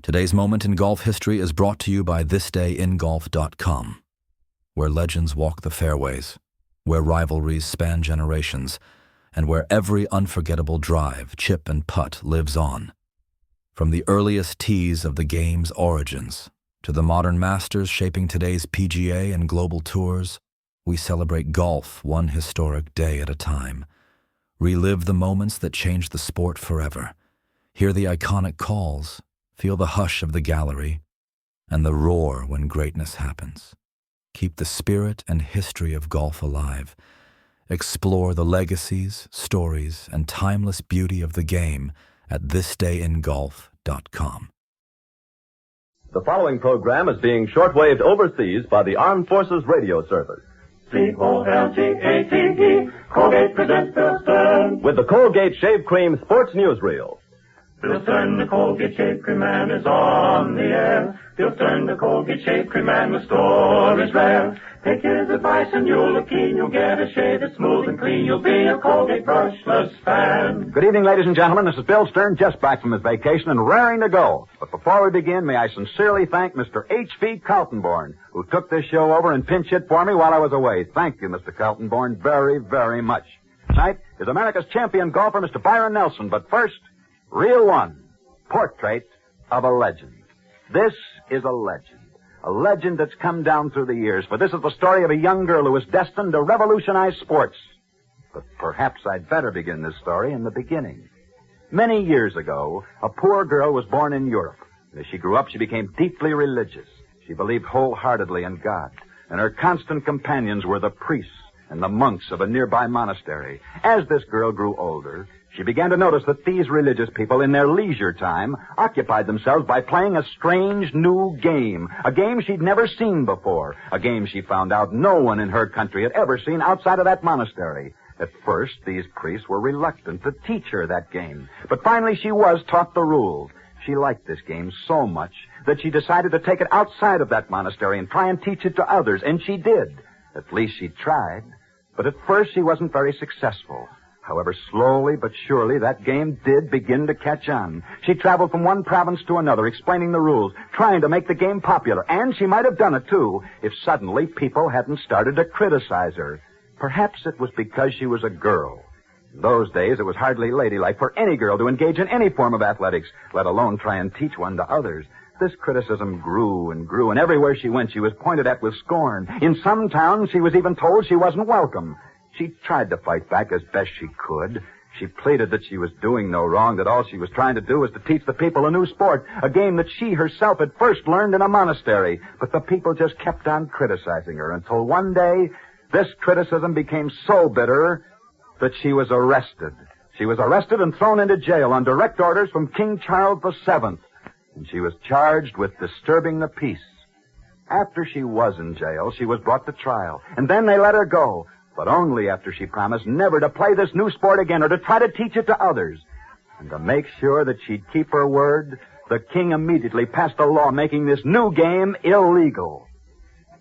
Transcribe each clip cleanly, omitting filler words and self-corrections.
Today's moment in golf history is brought to you by thisdayingolf.com, where legends walk the fairways, where rivalries span generations, and where every unforgettable drive, chip, and putt lives on. From the earliest tees of the game's origins to the modern masters shaping today's PGA and global tours, we celebrate golf one historic day at a time. Relive the moments that changed the sport forever. Hear the iconic calls, feel the hush of the gallery, and the roar when greatness happens. Keep the spirit and history of golf alive. Explore the legacies, stories, and timeless beauty of the game at thisdayingolf.com. The following program is being shortwaved overseas by the Armed Forces Radio Service. C-O-L-G-A-T-E, Colgate presents Bill Stern. With the Colgate Shave Cream Sports Newsreel. Bill Stern, the Colgate Shave Cream Man, is on the air. Bill Stern, the Colgate Shave Cream Man, with stories rare. Take his advice and you'll look keen. You'll get a shave that's smooth and clean. You'll be a Colgate brushless fan. Good evening, ladies and gentlemen. This is Bill Stern, just back from his vacation and raring to go. But before we begin, may I sincerely thank Mr. H.V. Kaltenborn, who took this show over and pinch hit for me while I was away. Thank you, Mr. Kaltenborn, very, very much. Tonight is America's champion golfer, Mr. Byron Nelson. But first, Reel 1, Portrait of a Legend. This is a legend that's come down through the years, for this is the story of a young girl who was destined to revolutionize sports. But perhaps I'd better begin this story in the beginning. Many years ago, a poor girl was born in Europe. As she grew up, she became deeply religious. She believed wholeheartedly in God, and her constant companions were the priests and the monks of a nearby monastery. As this girl grew older, she began to notice that these religious people, in their leisure time, occupied themselves by playing a strange new game, a game she'd never seen before, a game she found out no one in her country had ever seen outside of that monastery. At first, these priests were reluctant to teach her that game, but finally she was taught the rules. She liked this game so much that she decided to take it outside of that monastery and try and teach it to others, and she did. At least she tried. But at first she wasn't very successful. However, slowly but surely, that game did begin to catch on. She traveled from one province to another, explaining the rules, trying to make the game popular. And she might have done it, too, if suddenly people hadn't started to criticize her. Perhaps it was because she was a girl. In those days, it was hardly ladylike for any girl to engage in any form of athletics, let alone try and teach one to others. This criticism grew, and everywhere she went, she was pointed at with scorn. In some towns, she was even told she wasn't welcome. She tried to fight back as best she could. She pleaded that she was doing no wrong, that all she was trying to do was to teach the people a new sport, a game that she herself had first learned in a monastery. But the people just kept on criticizing her until one day, this criticism became so bitter that she was arrested. She was arrested and thrown into jail on direct orders from King Charles VII, and she was charged with disturbing the peace. After she was in jail, she was brought to trial, and then they let her go. But only after she promised never to play this new sport again or to try to teach it to others. And to make sure that she'd keep her word, the king immediately passed a law making this new game illegal.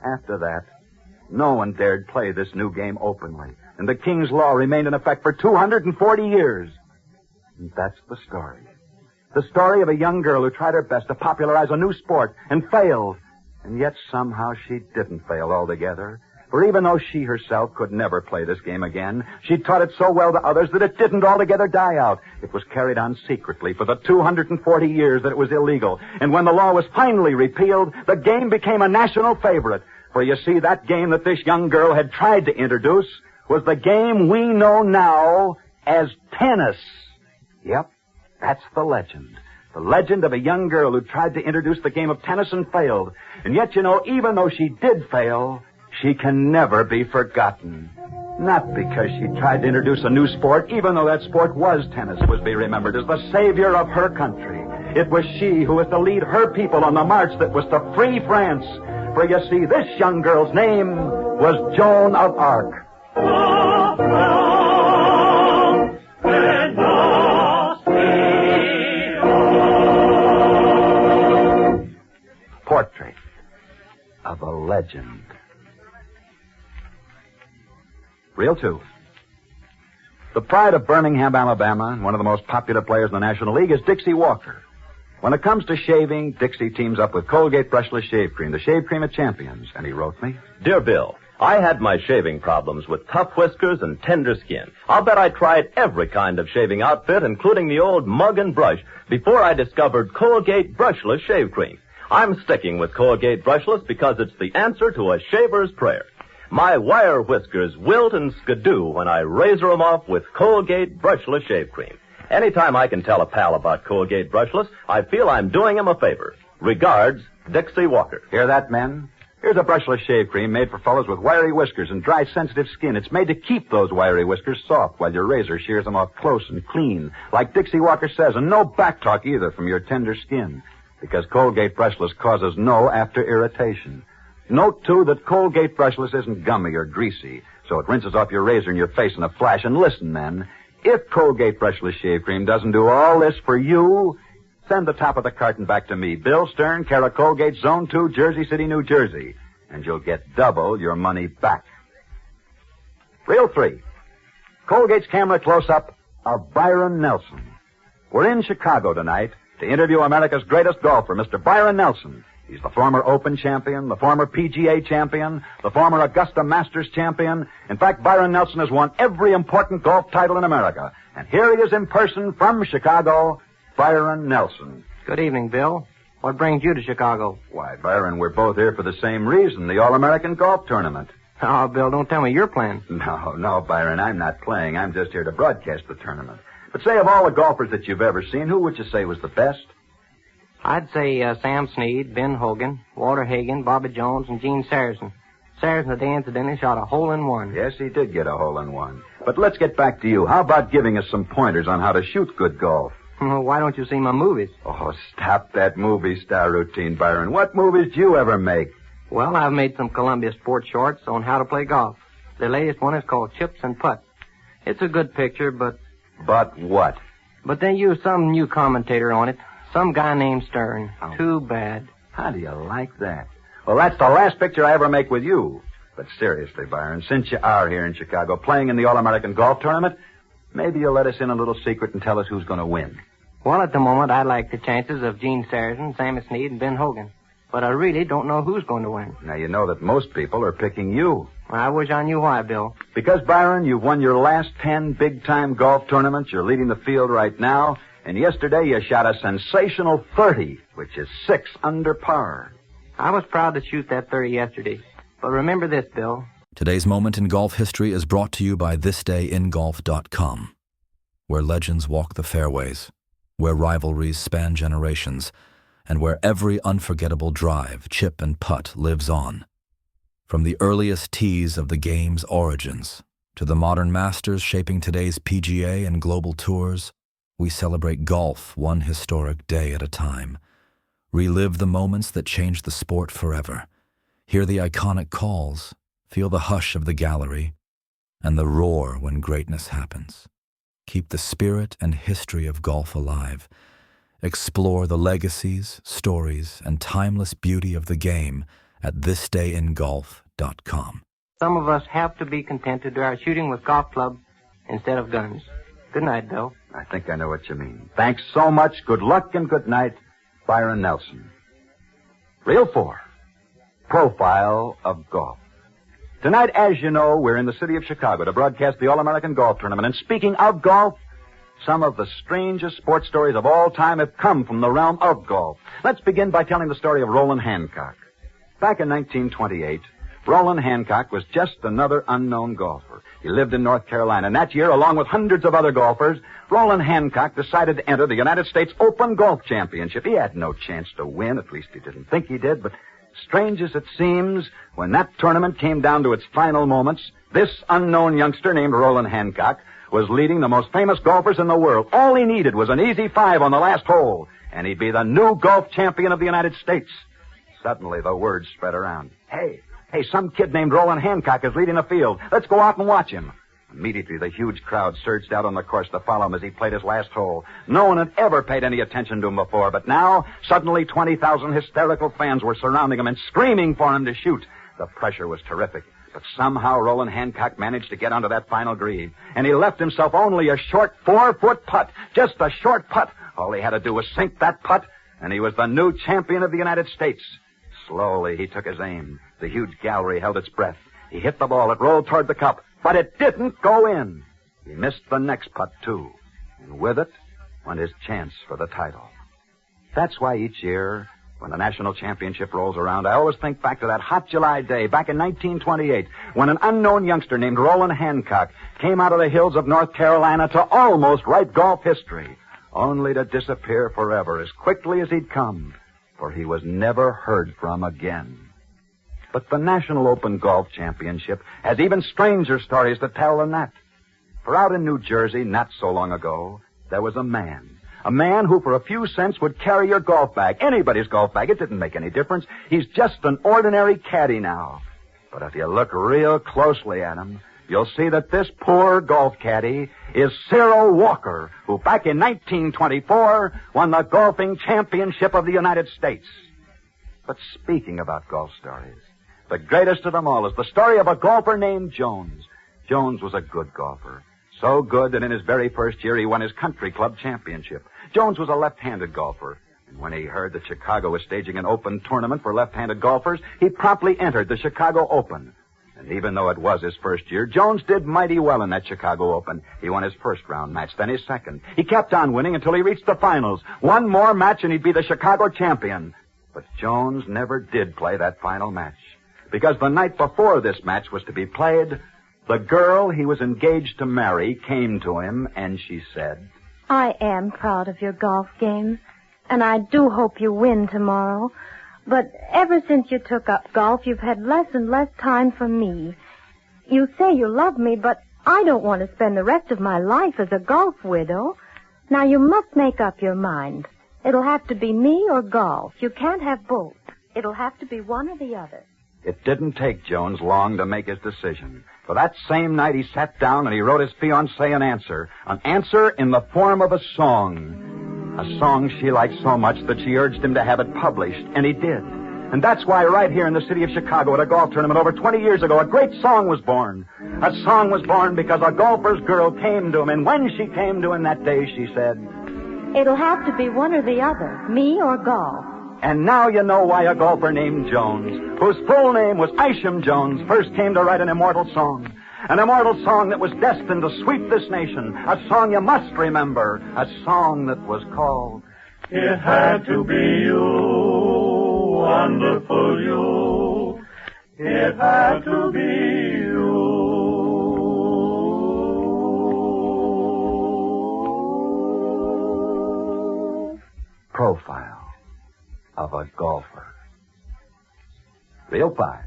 After that, no one dared play this new game openly, and the king's law remained in effect for 240 years. And that's the story. The story of a young girl who tried her best to popularize a new sport and failed. And yet somehow she didn't fail altogether. For even though she herself could never play this game again, she taught it so well to others that it didn't altogether die out. It was carried on secretly for the 240 years that it was illegal. And when the law was finally repealed, the game became a national favorite. For you see, that game that this young girl had tried to introduce was the game we know now as tennis. Yep, that's the legend. The legend of a young girl who tried to introduce the game of tennis and failed. And yet, you know, even though she did fail, she can never be forgotten. Not because she tried to introduce a new sport, even though that sport was tennis, was be remembered as the savior of her country. It was she who was to lead her people on the march that was to free France. For you see, this young girl's name was Joan of Arc. Portrait of a legend. Reel 2. The pride of Birmingham, Alabama, and one of the most popular players in the National League is Dixie Walker. When it comes to shaving, Dixie teams up with Colgate Brushless Shave Cream, the shave cream of champions. And he wrote me, Dear Bill, I had my shaving problems with tough whiskers and tender skin. I'll bet I tried every kind of shaving outfit, including the old mug and brush, before I discovered Colgate Brushless Shave Cream. I'm sticking with Colgate Brushless because it's the answer to a shaver's prayer. My wire whiskers wilt and skidoo when I razor them off with Colgate Brushless Shave Cream. Anytime I can tell a pal about Colgate Brushless, I feel I'm doing him a favor. Regards, Dixie Walker. Hear that, men? Here's a brushless shave cream made for fellows with wiry whiskers and dry, sensitive skin. It's made to keep those wiry whiskers soft while your razor shears them off close and clean, like Dixie Walker says, and no back talk either from your tender skin, because Colgate Brushless causes no after irritation. Note, too, that Colgate Brushless isn't gummy or greasy, so it rinses off your razor and your face in a flash. And listen, men, if Colgate Brushless Shave Cream doesn't do all this for you, send the top of the carton back to me, Bill Stern, care of Colgate, Zone 2, Jersey City, New Jersey, and you'll get double your money back. Reel 3. Colgate's camera close-up of Byron Nelson. We're in Chicago tonight to interview America's greatest golfer, Mr. Byron Nelson. He's the former Open champion, the former PGA champion, the former Augusta Masters champion. In fact, Byron Nelson has won every important golf title in America. And here he is in person from Chicago, Byron Nelson. Good evening, Bill. What brings you to Chicago? Why, Byron, we're both here for the same reason, the All-American Golf Tournament. Oh, Bill, don't tell me you're playing. No, Byron, I'm not playing. I'm just here to broadcast the tournament. But say, of all the golfers that you've ever seen, who would you say was the best? I'd say Sam Snead, Ben Hogan, Walter Hagen, Bobby Jones, and Gene Saracen. Saracen today, incidentally, shot a hole-in-one. Yes, he did get a hole-in-one. But let's get back to you. How about giving us some pointers on how to shoot good golf? Why don't you see my movies? Oh, stop that movie star routine, Byron. What movies do you ever make? Well, I've made some Columbia sports shorts on how to play golf. The latest one is called Chips and Putts. It's a good picture, but... But what? But they used some new commentator on it. Some guy named Stern. Oh. Too bad. How do you like that? Well, that's the last picture I ever make with you. But seriously, Byron, since you are here in Chicago playing in the All-American Golf Tournament, maybe you'll let us in a little secret and tell us who's going to win. Well, at the moment, I like the chances of Gene Saracen, Sammy Snead, and Ben Hogan. But I really don't know who's going to win. Now, you know that most people are picking you. I wish I knew why, Bill. Because, Byron, you've won your last 10 big-time golf tournaments. You're leading the field right now. And yesterday you shot a sensational 30, which is 6 under par. I was proud to shoot that 30 yesterday. But remember this, Bill. Today's moment in golf history is brought to you by thisdayingolf.com, where legends walk the fairways, where rivalries span generations, and where every unforgettable drive, chip, and putt lives on. From the earliest tees of the game's origins to the modern masters shaping today's PGA and global tours, we celebrate golf one historic day at a time. Relive the moments that changed the sport forever. Hear the iconic calls, feel the hush of the gallery, and the roar when greatness happens. Keep the spirit and history of golf alive. Explore the legacies, stories, and timeless beauty of the game at thisdayingolf.com. Some of us have to be content to do our shooting with golf clubs instead of guns. Good night, Bill. I think I know what you mean. Thanks so much. Good luck and good night, Byron Nelson. Reel 4. Profile of Golf. Tonight, as you know, we're in the city of Chicago to broadcast the All-American Golf Tournament. And speaking of golf, some of the strangest sports stories of all time have come from the realm of golf. Let's begin by telling the story of Roland Hancock. Back in 1928, Roland Hancock was just another unknown golfer. He lived in North Carolina, and that year, along with hundreds of other golfers, Roland Hancock decided to enter the United States Open Golf Championship. He had no chance to win, at least he didn't think he did, but strange as it seems, when that tournament came down to its final moments, this unknown youngster named Roland Hancock was leading the most famous golfers in the world. All he needed was an easy 5 on the last hole, and he'd be the new golf champion of the United States. Suddenly, the word spread around. Hey, some kid named Roland Hancock is leading the field. Let's go out and watch him. Immediately, the huge crowd surged out on the course to follow him as he played his last hole. No one had ever paid any attention to him before, but now, suddenly 20,000 hysterical fans were surrounding him and screaming for him to shoot. The pressure was terrific, but somehow Roland Hancock managed to get onto that final green, and he left himself only a short 4-foot putt, just a short putt. All he had to do was sink that putt, and he was the new champion of the United States. Slowly, he took his aim. The huge gallery held its breath. He hit the ball. It rolled toward the cup, but it didn't go in. He missed the next putt, too. And with it went his chance for the title. That's why each year, when the national championship rolls around, I always think back to that hot July day back in 1928 when an unknown youngster named Roland Hancock came out of the hills of North Carolina to almost write golf history, only to disappear forever as quickly as he'd come, for he was never heard from again. But the National Open Golf Championship has even stranger stories to tell than that. For out in New Jersey, not so long ago, there was a man who for a few cents would carry your golf bag, anybody's golf bag. It didn't make any difference. He's just an ordinary caddy now. But if you look real closely at him, you'll see that this poor golf caddy is Cyril Walker, who back in 1924 won the golfing championship of the United States. But speaking about golf stories, the greatest of them all is the story of a golfer named Jones. Jones was a good golfer. So good that in his very first year he won his country club championship. Jones was a left-handed golfer. And when he heard that Chicago was staging an open tournament for left-handed golfers, he promptly entered the Chicago Open. And even though it was his first year, Jones did mighty well in that Chicago Open. He won his first round match, then his second. He kept on winning until he reached the finals. One more match and he'd be the Chicago champion. But Jones never did play that final match. Because the night before this match was to be played, the girl he was engaged to marry came to him and she said, I am proud of your golf game, and I do hope you win tomorrow. But ever since you took up golf, you've had less and less time for me. You say you love me, but I don't want to spend the rest of my life as a golf widow. Now, you must make up your mind. It'll have to be me or golf. You can't have both. It'll have to be one or the other. It didn't take Jones long to make his decision. For that same night, he sat down and he wrote his fiancée an answer in the form of a song she liked so much that she urged him to have it published, and he did. And that's why right here in the city of Chicago at a golf tournament over 20 years ago, a great song was born. A song was born because a golfer's girl came to him, and when she came to him that day, she said, It'll have to be one or the other, me or golf. And now you know why a golfer named Jones, whose full name was Isham Jones, first came to write an immortal song. An immortal song that was destined to sweep this nation. A song you must remember. A song that was called... It had to be you, wonderful you. It had to be you. Profile of a golfer. Reel 5.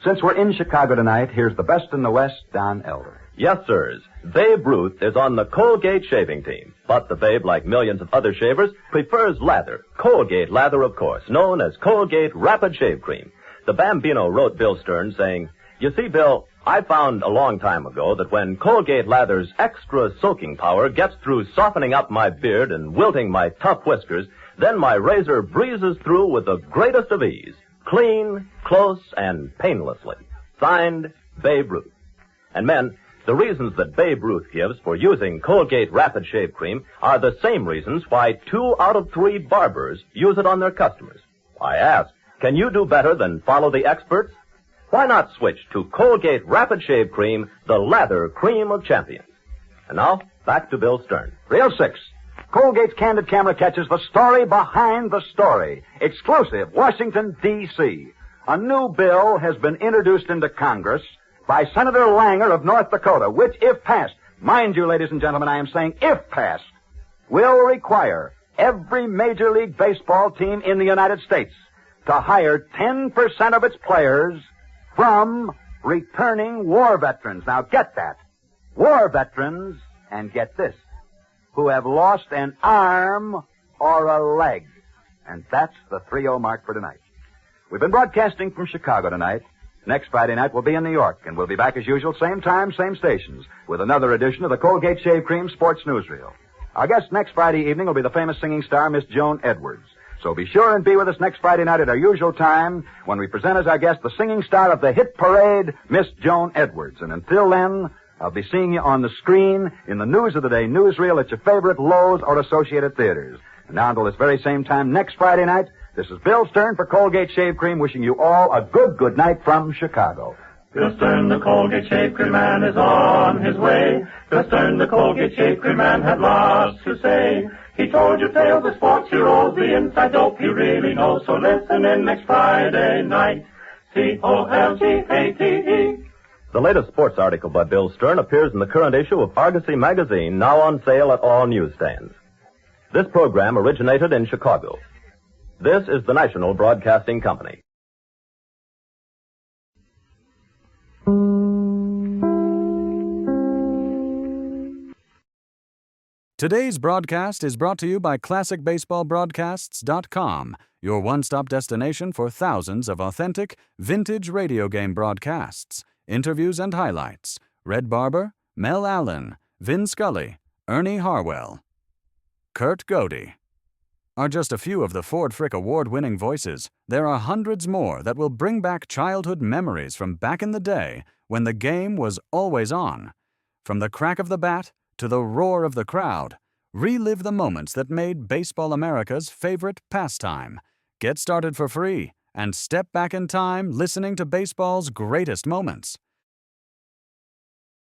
Since we're in Chicago tonight, here's the best in the West, Don Elder. Yes, sirs. Babe Ruth is on the Colgate shaving team. But the Babe, like millions of other shavers, prefers lather. Colgate lather, of course, known as Colgate Rapid Shave Cream. The Bambino wrote Bill Stern saying, You see, Bill, I found a long time ago that when Colgate lather's extra soaking power gets through softening up my beard and wilting my tough whiskers, then my razor breezes through with the greatest of ease. Clean, close, and painlessly. Signed, Babe Ruth. And men, the reasons that Babe Ruth gives for using Colgate Rapid Shave Cream are the same reasons why 2 out of 3 barbers use it on their customers. I ask, can you do better than follow the experts? Why not switch to Colgate Rapid Shave Cream, the lather cream of champions? And now, back to Bill Stern. Reel 6. Colgate's Candid Camera catches the story behind the story. Exclusive, Washington, D.C. A new bill has been introduced into Congress by Senator Langer of North Dakota, which, if passed, mind you, ladies and gentlemen, I am saying if passed, will require every Major League Baseball team in the United States to hire 10% of its players from returning war veterans. Now, get that. War veterans, and get this, who have lost an arm or a leg. And that's the 3-0 mark for tonight. We've been broadcasting from Chicago tonight. Next Friday night we'll be in New York, and we'll be back as usual, same time, same stations, with another edition of the Colgate Shave Cream Sports Newsreel. Our guest next Friday evening will be the famous singing star, Miss Joan Edwards. So be sure and be with us next Friday night at our usual time when we present as our guest the singing star of the hit parade, Miss Joan Edwards. And until then, I'll be seeing you on the screen, in the News of the Day newsreel at your favorite Lowe's or Associated Theaters. And now until this very same time next Friday night, this is Bill Stern for Colgate Shave Cream wishing you all a good night from Chicago. Bill Stern, the Colgate Shave Cream Man, is on his way. Bill Stern, the Colgate Shave Cream Man, had lots to say. He told you tales of sports heroes, the inside dope he really knows. So listen in next Friday night. Colgate. The latest sports article by Bill Stern appears in the current issue of Argosy magazine, now on sale at all newsstands. This program originated in Chicago. This is the National Broadcasting Company. Today's broadcast is brought to you by ClassicBaseballBroadcasts.com, your one-stop destination for thousands of authentic, vintage radio game broadcasts, interviews and highlights. Red Barber, Mel Allen, Vin Scully, Ernie Harwell, Kurt Godey are just a few of the Ford Frick award-winning voices. There are hundreds more that will bring back childhood memories from back in the day when the game was always on. From the crack of the bat to the roar of the crowd, relive the moments that made Baseball America's favorite pastime. Get started for free and step back in time listening to baseball's greatest moments.